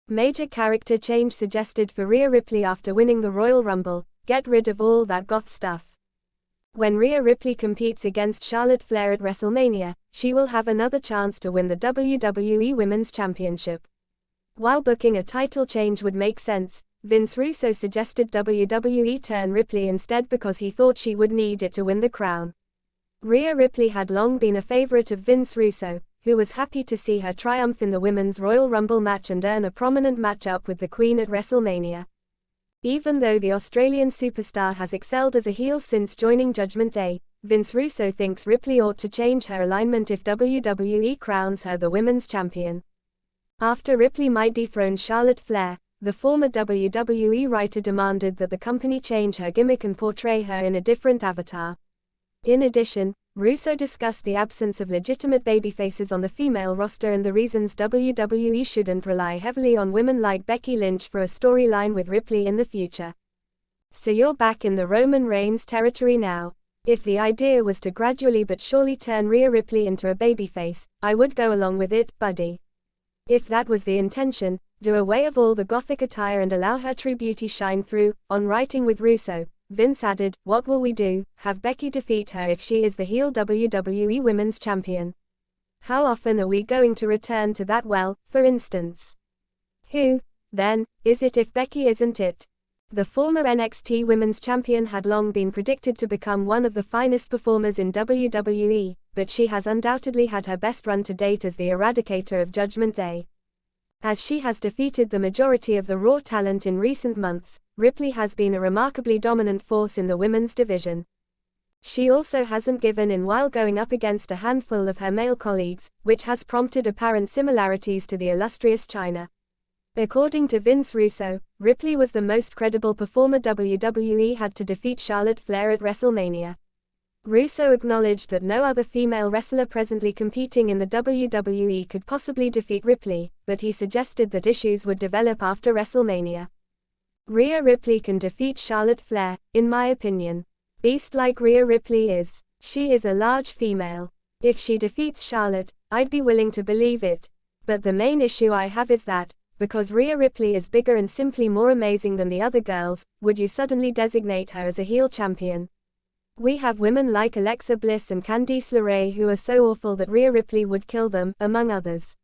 Major character change suggested for Rhea Ripley after winning the Royal Rumble. Get rid of all that goth stuff. When Rhea Ripley competes against Charlotte Flair at WrestleMania, she will have another chance to win the WWE Women's Championship. While booking a title change would make sense, Vince Russo suggested WWE turn Ripley instead because he thought she would need it to win the crown. Rhea Ripley had long been a favorite of Vince Russo, who was happy to see her triumph in the Women's Royal Rumble match and earn a prominent matchup with the Queen at WrestleMania. Even though the Australian superstar has excelled as a heel since joining Judgment Day, Vince Russo thinks Ripley ought to change her alignment if WWE crowns her the Women's Champion. After Ripley might dethrone Charlotte Flair, the former WWE writer demanded that the company change her gimmick and portray her in a different avatar. In addition, Russo discussed the absence of legitimate babyfaces on the female roster and the reasons WWE shouldn't rely heavily on women like Becky Lynch for a storyline with Ripley in the future. So you're back in the Roman Reigns territory now. If the idea was to gradually but surely turn Rhea Ripley into a babyface, I would go along with it, buddy. If that was the intention, do away with all the gothic attire and allow her true beauty shine through. On writing with Russo, Vince added, "What will we do? Have Becky defeat her if she is the heel WWE Women's Champion. How often are we going to return to that? Well, for instance. Who, then, is it if Becky isn't it?" The former NXT Women's Champion had long been predicted to become one of the finest performers in WWE, but she has undoubtedly had her best run to date as the Eradicator of Judgment Day. As she has defeated the majority of the Raw talent in recent months, Ripley has been a remarkably dominant force in the women's division. She also hasn't given in while going up against a handful of her male colleagues, which has prompted apparent similarities to the illustrious Chyna. According to Vince Russo, Ripley was the most credible performer WWE had to defeat Charlotte Flair at WrestleMania. Russo acknowledged that no other female wrestler presently competing in the WWE could possibly defeat Ripley, but he suggested that issues would develop after WrestleMania. Rhea Ripley can defeat Charlotte Flair, in my opinion. Beast like Rhea Ripley is, she is a large female. If she defeats Charlotte, I'd be willing to believe it. But the main issue I have is that, because Rhea Ripley is bigger and simply more amazing than the other girls, would you suddenly designate her as a heel champion? We have women like Alexa Bliss and Candice LeRae who are so awful that Rhea Ripley would kill them, among others.